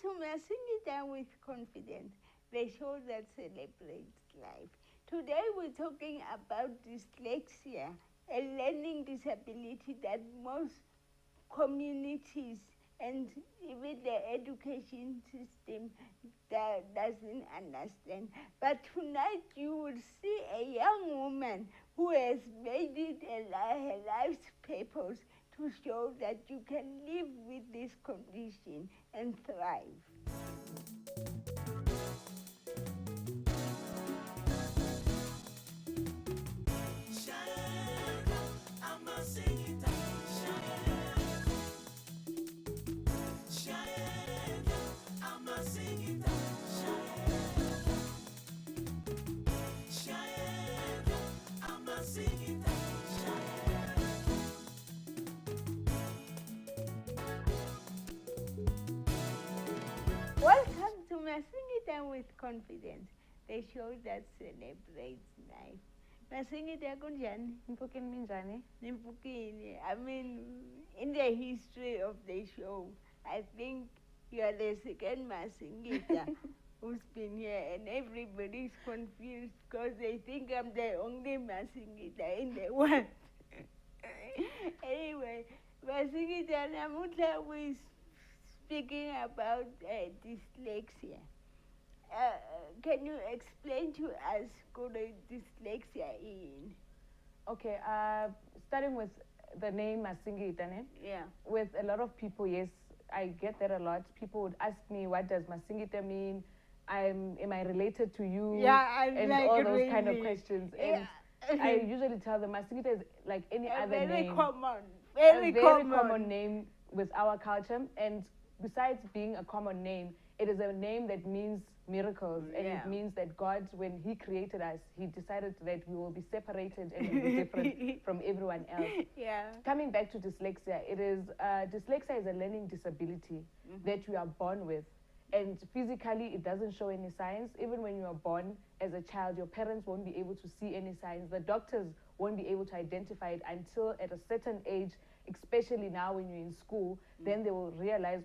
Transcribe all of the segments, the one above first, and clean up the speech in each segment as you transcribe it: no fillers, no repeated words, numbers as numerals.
to Masingita with confidence, the show that celebrates life. Today we're talking about dyslexia, a learning disability that most communities and even the education system that doesn't understand. But tonight you will see a young woman who has made it her life's purpose to show that you can live with this condition and thrive. Welcome to Masingita with Confidence, the show that celebrates life. Masingita kunjani? Mpukeni minjani? Nimpukile. I mean, in the history of the show, I think you are the second Masingita who's been here, and everybody's confused because they think I'm the only Masingita in the world. Anyway, Masingita Namutla was speaking about dyslexia. Can you explain to us what dyslexia is? Okay, starting with the name Masingita, Yeah. with a lot of people, yes, I get that a lot. People would ask me, what does Masingita mean? Am I related to you? Yeah, and like all those really. kind of questions. And I usually tell them Masingita is like any other very name. Common. Very common name with our culture. And besides being a common name, it is a name that means miracles. And it means that God, when He created us, He decided that we will be separated and we'll be different from everyone else. Yeah. Coming back to dyslexia, dyslexia is a learning disability that we are born with. And physically, it doesn't show any signs. Even when you are born as a child, your parents won't be able to see any signs. The doctors won't be able to identify it until at a certain age, especially now when you're in school, then they will realize,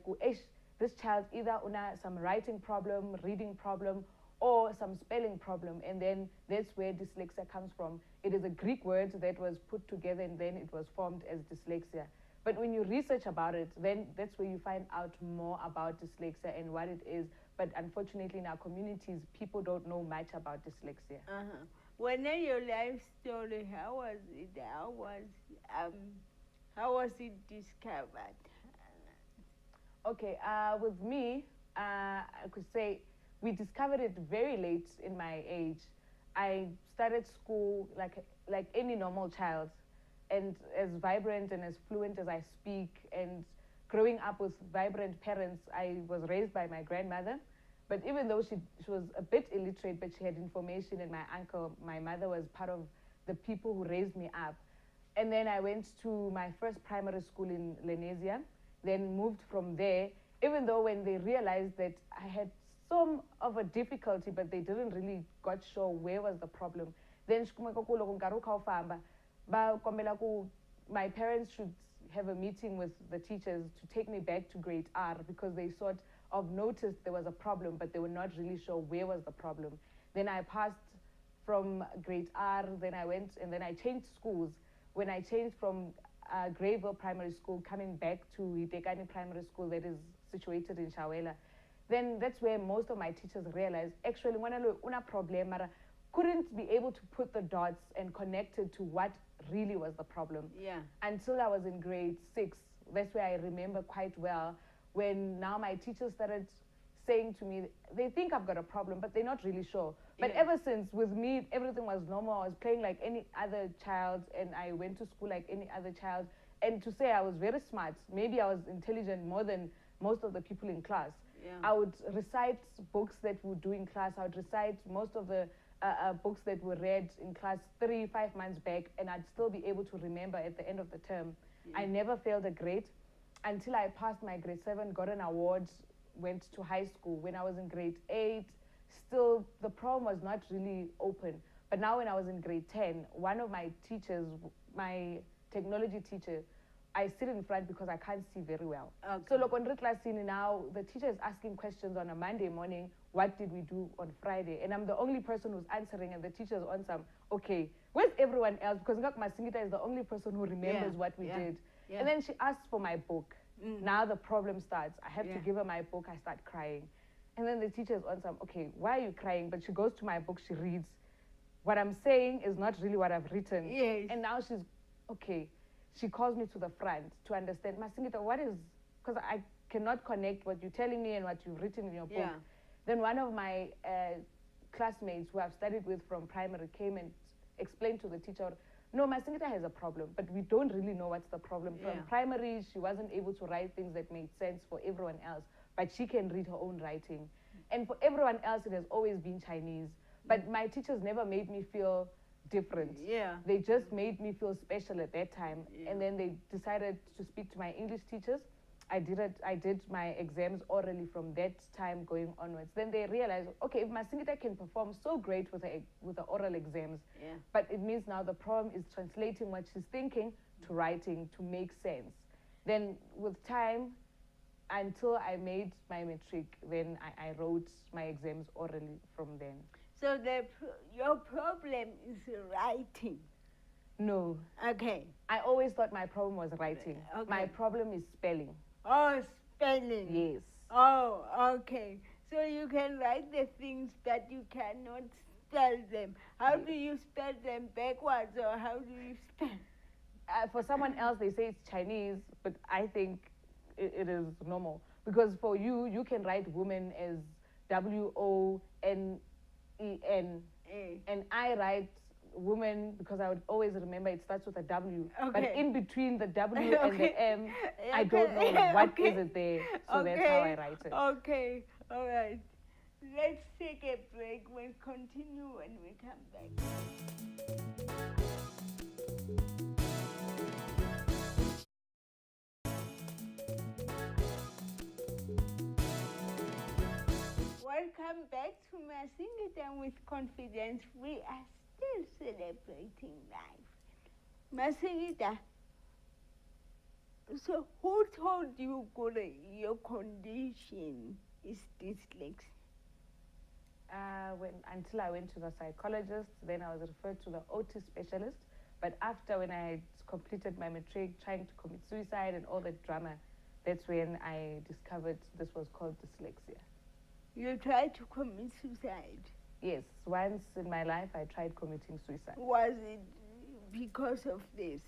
this child either has some writing problem, reading problem, or some spelling problem. And then that's where dyslexia comes from. It is a Greek word that was put together and then it was formed as dyslexia. But when you research about it, then that's where you find out more about dyslexia and what it is. But unfortunately, in our communities, people don't know much about dyslexia. When your life story, how was it? How was it discovered? Okay, with me, I could say we discovered it very late in my age. I started school like any normal child. And as vibrant and as fluent as I speak, and growing up with vibrant parents, I was raised by my grandmother. But even though she was a bit illiterate, but she had information, and my uncle, my mother was part of the people who raised me up. And then I went to my first primary school in Lenesia, then moved from there, even though when they realized that I had some of a difficulty, but they didn't really got sure where was the problem. Then my parents should have a meeting with the teachers to take me back to grade R because they sort of noticed there was a problem, but they were not really sure where was the problem. Then I passed from grade R, then I went and then I changed schools. When I changed from Greyville Primary School, coming back to Hitekani Primary School that is situated in Shawela, then that's where most of my teachers realized, actually, una problem, couldn't be able to put the dots and connect it to what really was the problem. Yeah. Until I was in grade 6. That's where I remember quite well when now my teachers started saying to me, they think I've got a problem, but they're not really sure. But ever since, with me, everything was normal. I was playing like any other child, and I went to school like any other child. And to say I was very smart, maybe I was intelligent more than most of the people in class. Yeah. I would recite books that we would do in class. I would recite most of the books that were read in class 3-5 months back, and I'd still be able to remember at the end of the term. I never failed a grade until I passed my grade 7, got an award, went to high school. When I was in grade 8, still the problem was not really open. But now when I was in grade 10, one of my teachers, my technology teacher, I sit in front because I can't see very well. Okay. So look, on classini now, the teacher is asking questions on a Monday morning, what did we do on Friday? And I'm the only person who's answering, and the teacher's on some, okay, where's everyone else? Because Masingita is the only person who remembers what we did. Yeah. And then she asks for my book. Now the problem starts. I have to give her my book. I start crying. And then the teacher is on some, okay, why are you crying? But she goes to my book, she reads. What I'm saying is not really what I've written. Yes. And now she's, okay. She calls me to the front to understand, Masingita, what is, because I cannot connect what you're telling me and what you've written in your book. Then one of my classmates who I've studied with from primary came and explained to the teacher, no, Masingita has a problem, but we don't really know what's the problem. From primary, she wasn't able to write things that made sense for everyone else, but she can read her own writing. And for everyone else, it has always been Chinese. But my teachers never made me feel different. They just made me feel special at that time. And then they decided to speak to my English teachers. I did my exams orally from that time going onwards. Then they realized, okay, if Masingita can perform so great with the oral exams, but it means now the problem is translating what she's thinking to writing to make sense. Then with time, until I made my matric, then I wrote my exams orally from then. So your problem is writing? No. Okay. I always thought my problem was writing. Okay. My problem is spelling. Oh, spelling. Yes. Oh, okay. So you can write the things, but you cannot spell them. How do you spell them backwards, or how do you spell? For someone else, they say it's Chinese, but I think it is normal. Because for you, you can write woman as WONEN, and I write woman because I would always remember it starts with a W. Okay. But in between the W and the M, I don't know what is it there. So that's how I write it. Okay, all right. Let's take a break. We'll continue when we come back. Welcome back to Masingita with Confidence. We are still celebrating life. Masingita, so who told you your condition is dyslexia? Until I went to the psychologist, then I was referred to the OT specialist. But after, when I had completed my matric, trying to commit suicide and all that drama, that's when I discovered this was called dyslexia. You tried to commit suicide? Yes, once in my life I tried committing suicide. Was it because of this?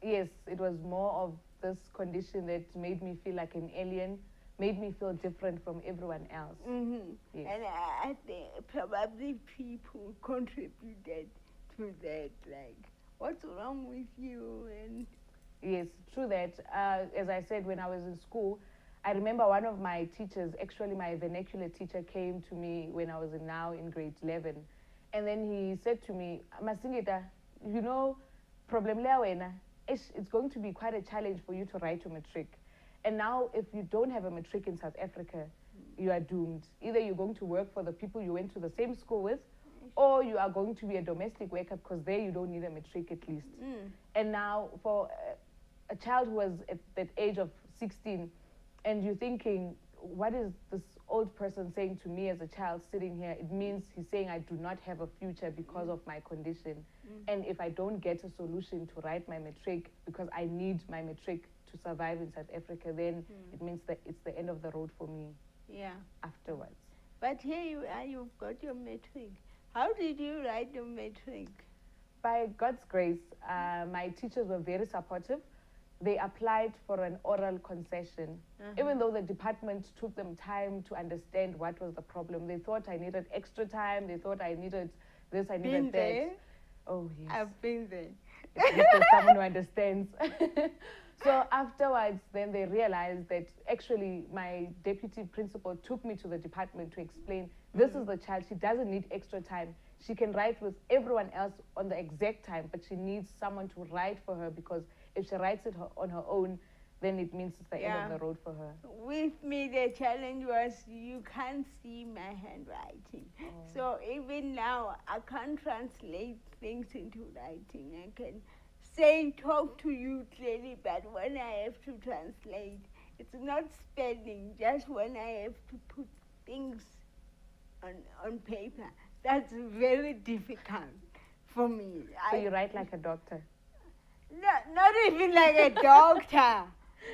Yes, it was more of this condition that made me feel like an alien, made me feel different from everyone else. Yes. And I think probably people contributed to that, like, what's wrong with you? And yes, true that. As I said, when I was in school, I remember one of my teachers, actually my vernacular teacher, came to me when I was in grade 11. And then he said to me, Masingita, you know, problem le wena, it's going to be quite a challenge for you to write your matric. And now if you don't have a matric in South Africa, you are doomed. Either you're going to work for the people you went to the same school with, or you are going to be a domestic worker, because there you don't need a matric at least. And now for a child who was at that age of 16, and you're thinking, what is this old person saying to me as a child sitting here? It means he's saying I do not have a future because of my condition. And if I don't get a solution to write my matric, because I need my matric to survive in South Africa, then it means that it's the end of the road for me afterwards. But here you are, you've got your matric. How did you write your matric? By God's grace, my teachers were very supportive. They applied for an oral concession. Even though the department took them time to understand what was the problem. They thought I needed extra time. They thought I needed this, I needed that. There? Oh, yes. I've been there. There's someone who understands. So afterwards, then they realized that actually my deputy principal took me to the department to explain, this is the child, she doesn't need extra time. She can write with everyone else on the exact time, but she needs someone to write for her, because if she writes it on her own, then it means it's the end of the road for her. With me, the challenge was you can't see my handwriting. So even now, I can't translate things into writing. I can say, talk to you clearly, but when I have to translate, it's not spelling, just when I have to put things on paper. That's very difficult for me. So you write like a doctor? Not even like a doctor.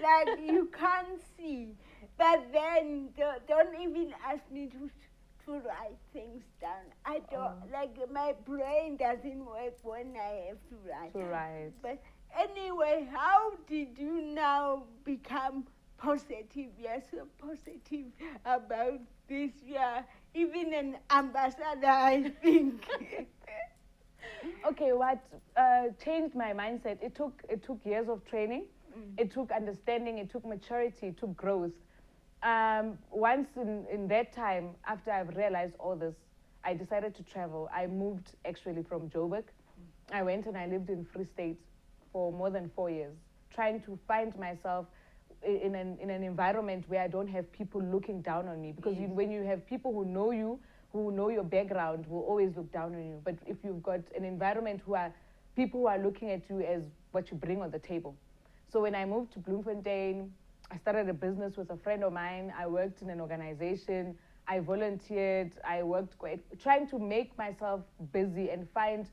Like you can't see. But then don't even ask me to write things down. I don't, like my brain doesn't work when I have to write. But anyway, how did you now become positive? You're so positive about this. You're even an ambassador, I think. Okay, what changed my mindset? It took years of training. It took understanding. It took maturity. It took growth. Once in that time, after I've realized all this, I decided to travel. I moved actually from Joburg. I went and I lived in Free State for more than 4 years, trying to find myself in an environment where I don't have people looking down on me. Because when you have people who know you, who know your background, will always look down on you. But if you've got an environment people who are looking at you as what you bring on the table. So when I moved to Bloemfontein, I started a business with a friend of mine. I worked in an organization. I volunteered. I worked trying to make myself busy and find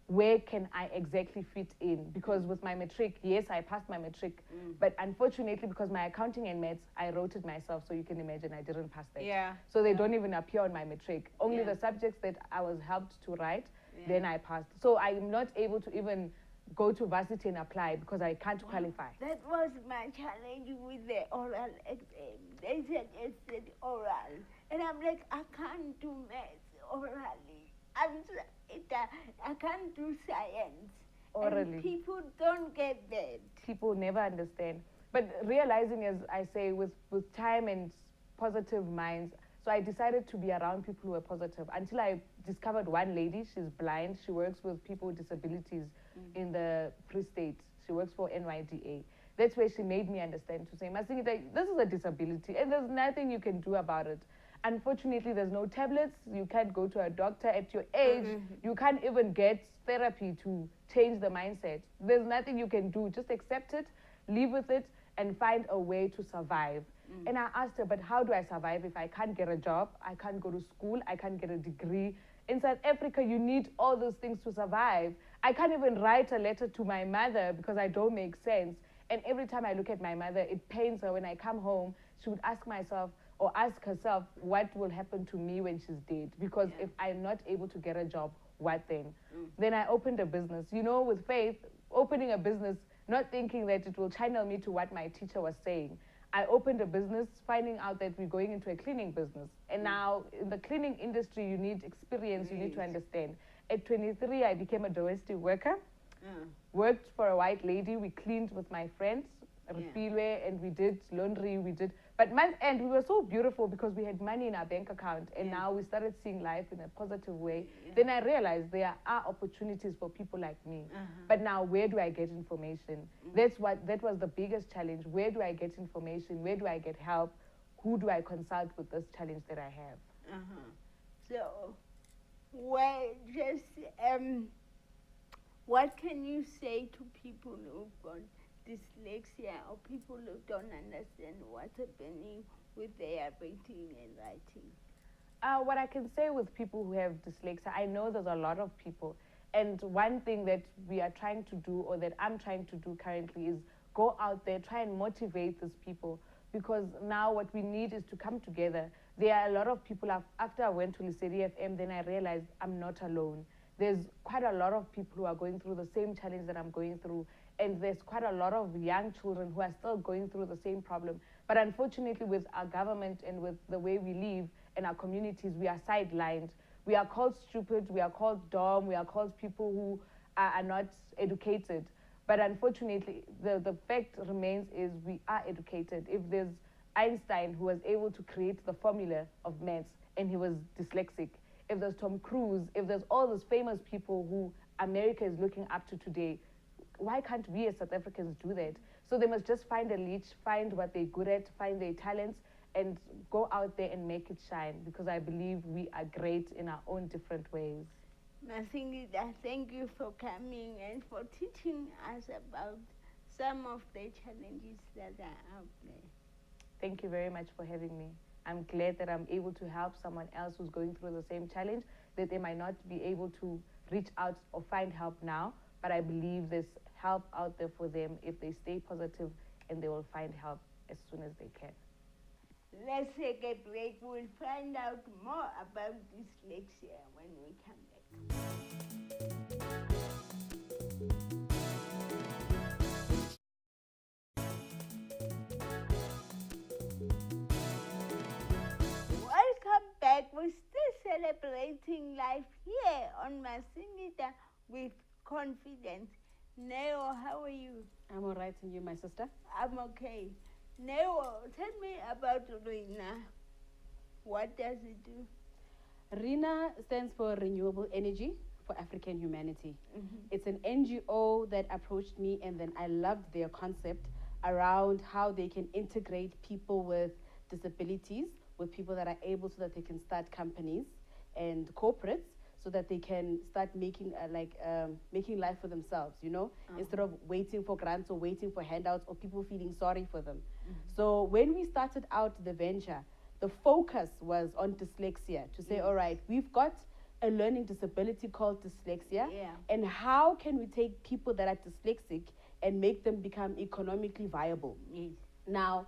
where can I exactly fit in. Because with my matric, yes, I passed my matric. But unfortunately, because my accounting and maths, I wrote it myself. So you can imagine I didn't pass that. Yeah. So they don't even appear on my matric. Only the subjects that I was helped to write, then I passed. So I'm not able to even go to varsity and apply because I can't qualify. That was my challenge with the oral exam. They said it's oral. And I'm like, I can't do maths orally. I can't do science. Orally. And people don't get that. People never understand. But realizing, as I say, with time and positive minds, so I decided to be around people who were positive until I discovered one lady. She's blind. She works with people with disabilities in the Free State. She works for NYDA. That's where she made me understand to say, Masingita, this is a disability and there's nothing you can do about it. Unfortunately, there's no tablets. You can't go to a doctor at your age. You can't even get therapy to change the mindset. There's nothing you can do. Just accept it, live with it, and find a way to survive. And I asked her, but how do I survive if I can't get a job? I can't go to school. I can't get a degree. In South Africa, you need all those things to survive. I can't even write a letter to my mother because I don't make sense. And every time I look at my mother, it pains her. When I come home, she would ask herself, what will happen to me when she's dead? Because if I'm not able to get a job, what then? Then I opened a business. You know, with faith, opening a business, not thinking that it will channel me to what my teacher was saying. I opened a business, finding out that we're going into a cleaning business. And now, in the cleaning industry, you need experience, you need to understand. At 23, I became a domestic worker, worked for a white lady. We cleaned with my friends, and we did laundry, but month end, we were so beautiful because we had money in our bank account, and now we started seeing life in a positive way. Then I realized there are opportunities for people like me. But now, where do I get information? That was the biggest challenge. Where do I get information? Where do I get help? Who do I consult with this challenge that I have? So, what can you say to people who've got dyslexia or people who don't understand what's happening with their reading and writing? What I can say with people who have dyslexia, I know there's a lot of people. And one thing that we are trying to do, or that I'm trying to do currently, is go out there, try and motivate these people. Because now what we need is to come together. There are a lot of people, after I went to Lesedi FM, then I realized I'm not alone. There's quite a lot of people who are going through the same challenge that I'm going through. And there's quite a lot of young children who are still going through the same problem. But unfortunately, with our government and with the way we live in our communities, we are sidelined. We are called stupid, we are called dumb, we are called people who are not educated. But unfortunately, the fact remains is we are educated. If there's Einstein, who was able to create the formula of maths, and he was dyslexic. If there's Tom Cruise, if there's all those famous people who America is looking up to today, why can't we as South Africans do that? So they must just find a niche, find what they're good at, find their talents, and go out there and make it shine, because I believe we are great in our own different ways. Masingita, thank you for coming and for teaching us about some of the challenges that are out there. Thank you very much for having me. I'm glad that I'm able to help someone else who's going through the same challenge, that they might not be able to reach out or find help now, but I believe there's help out there for them if they stay positive, and they will find help as soon as they can. Let's take a break. We'll find out more about dyslexia when we come back. Welcome back. We're still celebrating life here on Masingita with confidence. Neo, how are you? I'm all right, and you, my sister? I'm okay. Neo, tell me about Rena. What does it do? Rena stands for Renewable Energy for African Humanity. Mm-hmm. It's an NGO that approached me, and then I loved their concept around how they can integrate people with disabilities with people that are able, so that they can start companies and corporates, so that they can start making making life for themselves, instead of waiting for grants or waiting for handouts or people feeling sorry for them. Mm-hmm. So when we started out the venture, the focus was on dyslexia, to say, all right, we've got a learning disability called dyslexia, and how can we take people that are dyslexic and make them become economically viable? Now,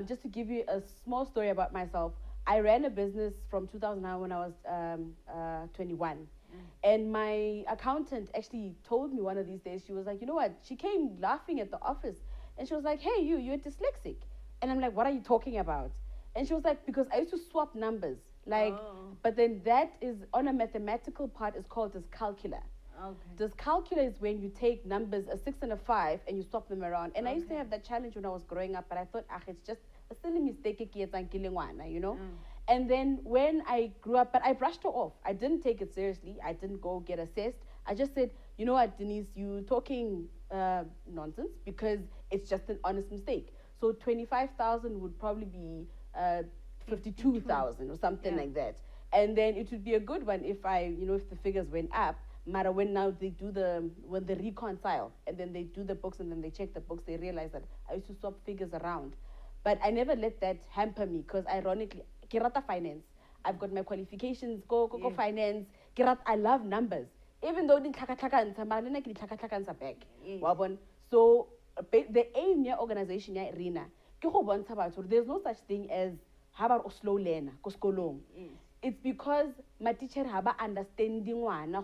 just to give you a small story about myself, I ran a business from 2009 when I was 21. And my accountant actually told me one of these days, she was like, you know what? She came laughing at the office, and she was like, hey, you're dyslexic. And I'm like, what are you talking about? And she was like, because I used to swap numbers. But then that is, on a mathematical part, is called dyscalculia. Okay. Dyscalculia is when you take numbers, a 6 and a 5, and you swap them around. And I used to have that challenge when I was growing up, but I thought, it's just a silly mistake, And then when I grew up, but I brushed it off. I didn't take it seriously. I didn't go get assessed. I just said, you know what, Denise, you talking nonsense, because it's just an honest mistake. So 25,000 would probably be 52,000 or something like that. And then it would be a good one if if the figures went up. Matter when now when they reconcile, and then they do the books, and then they check the books, they realize that I used to swap figures around. But I never let that hamper me, because ironically, Kirata finance. I've got my qualifications, go finance. I love numbers. Even though the back. So the aim ya organization ya Rena, there's no such thing as slow learner, it's because my teacher haba understanding wana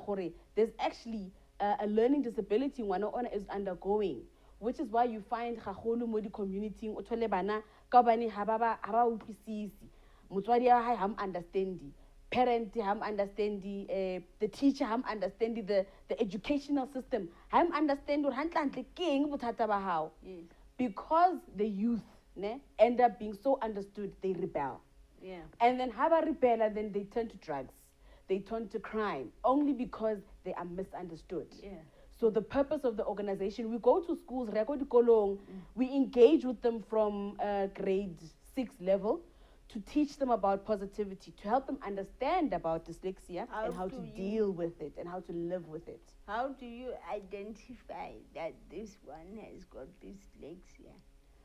there's actually a learning disability wana is undergoing, which is why you find gagolo mo di community o thole bana ka bane haba utlwisisi motswadi ya hae ha mo understandi, parent ha mo understandi, the teacher ha mo understandi, the educational system ha mo understand hore hantlantle ke eng bothata ba hao. Because the youth end up being so understood, they rebel. And then haba rebel, and then they turn to drugs, they turn to crime, only because they are misunderstood. So the purpose of the organization, we go to schools, we engage with them from grade 6 level to teach them about positivity, to help them understand about dyslexia and how to deal with it and how to live with it. How do you identify that this one has got dyslexia,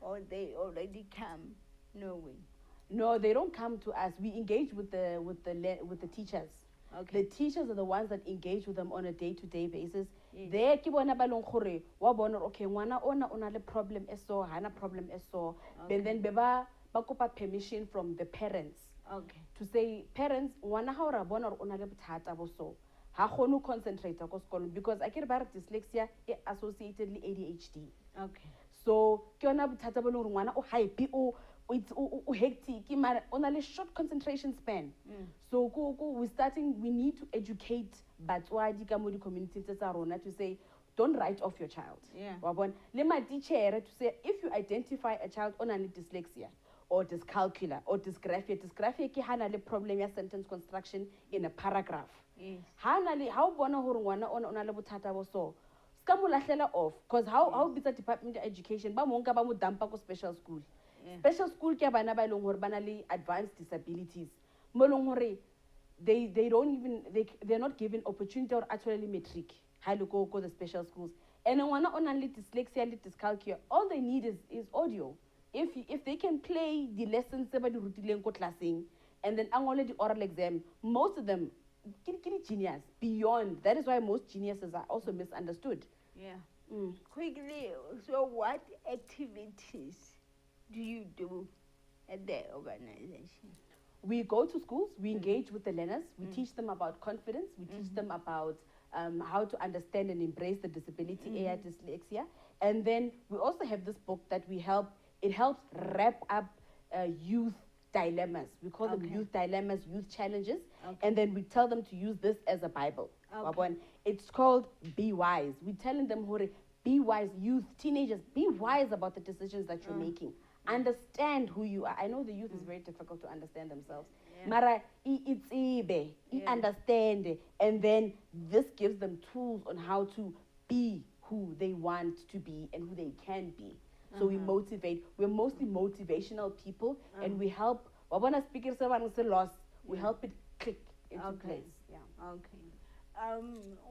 or they already come knowing? No, they don't come to us. We engage with the teachers. Okay. The teachers are the ones that engage with them on a day-to-day basis. They ke bona ba leng gore wa bona okay ngwana ona le problem eso hana problem eso, but then ba kopa permission from the parents. To say, parents, ngwana ha ora bona ona le bothata bo so ha khone concentrate go sekolo, because I care about dyslexia associated with ADHD. So ke ona bothata bo le ngwana o hype o hectic, on a short concentration span. So we need to educate batswadi ka mo di communities tsa rona to say, don't write off your child. Le ma teacher to say, if you identify a child on dyslexia or dyscalculia or dysgraphia ke hana le problem ya sentence construction in a paragraph. Hana le how bona hore ngwana ona le bothata bo so ska mo lahlela off, because how bitsa department of education ba monka ba mo dampa ko special school. Special school ke bana ba leng hore bana le advanced disabilities mo leng hore they don't even, they're not given opportunity or actually metric. How to go the special schools. And when only dyslexia, dyscalculia, all they need is audio. If they can play the lessons somebody rutileng ko classing, and then the oral exam, most of them genius beyond. That is why most geniuses are also misunderstood. Yeah. Quickly, so what activities do you do at the organization? We go to schools, we engage with the learners, we teach them about confidence, we teach them about how to understand and embrace the disability, dyslexia. And then we also have this book that it helps wrap up youth dilemmas. We call them youth dilemmas, youth challenges. And then we tell them to use this as a Bible. It's called Be Wise. We're telling them, be wise, youth, teenagers, be wise about the decisions that you're making. Understand who you are. I know the youth is very difficult to understand themselves. Mara, understand. And then this gives them tools on how to be who they want to be and who they can be. So we motivate. We're mostly motivational people, and we help. We help it click into place. Yeah. Okay.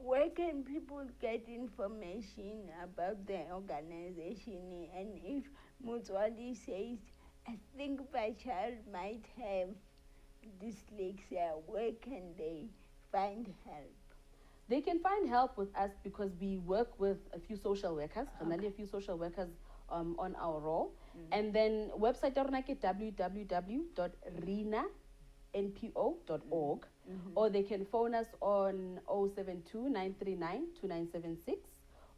Where can people get information about the organization? And if Mutswadi says, I think my child might have dyslexia, where can they find help? They can find help with us because we work with a few social workers, a few social workers on our role. And then website www.renanpo.org, or they can phone us on 072 939 2976,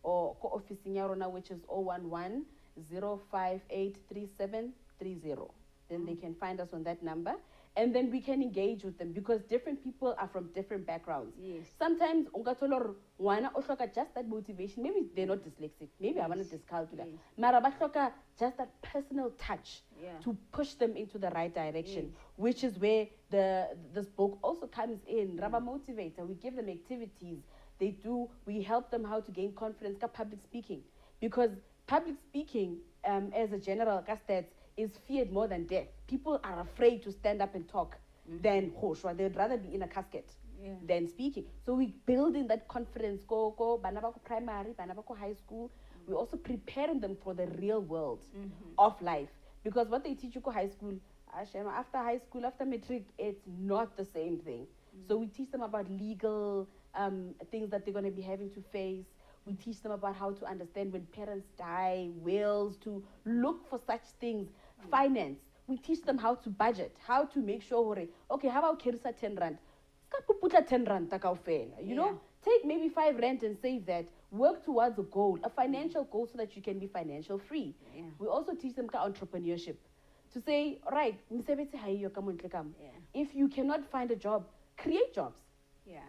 or office which is 011 058 3730. Then they can find us on that number. And then we can engage with them because different people are from different backgrounds. Yes. Sometimes just that motivation. Maybe they're not dyslexic. Maybe I want to dyscalculate. Mara just that personal touch to push them into the right direction, which is where this book also comes in. Raba Motivator. We give them activities. We help them how to gain confidence in public speaking, because public speaking, as a general stats, is feared more than death. People are afraid to stand up and talk than Hoshwa. They'd rather be in a casket than speaking. So we build in that confidence. Go, banabako primary, banabako high school. We're also preparing them for the real world of life. Because what they teach you high school, after high school, after matric, it's not the same thing. So we teach them about legal things that they're going to be having to face. We teach them about how to understand when parents die, wills, to look for such things, finance. We teach them how to budget, how to make sure, okay, how about Kirsa 10 Rand? 10 Rand, you know, take maybe 5 Rand and save that. Work towards a goal, a financial goal, so that you can be financial free. We also teach them entrepreneurship. To say, all right, if you cannot find a job, create jobs.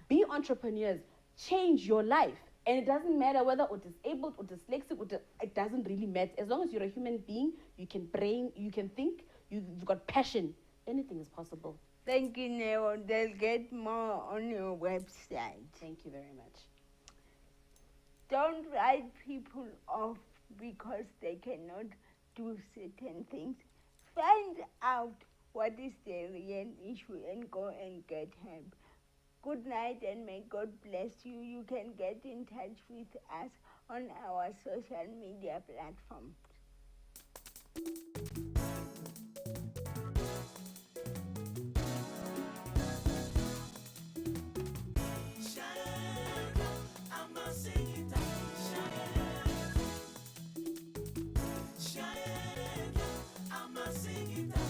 Be entrepreneurs. Change your life. And it doesn't matter whether you're disabled or dyslexic, it doesn't really matter. As long as you're a human being, you can you can think, you've got passion, anything is possible. Thank you, Neo. They'll get more on your website. Thank you very much. Don't write people off because they cannot do certain things. Find out what is the real issue and go and get help. Good night and may God bless you. You can get in touch with us on our social media platforms. Masingitas.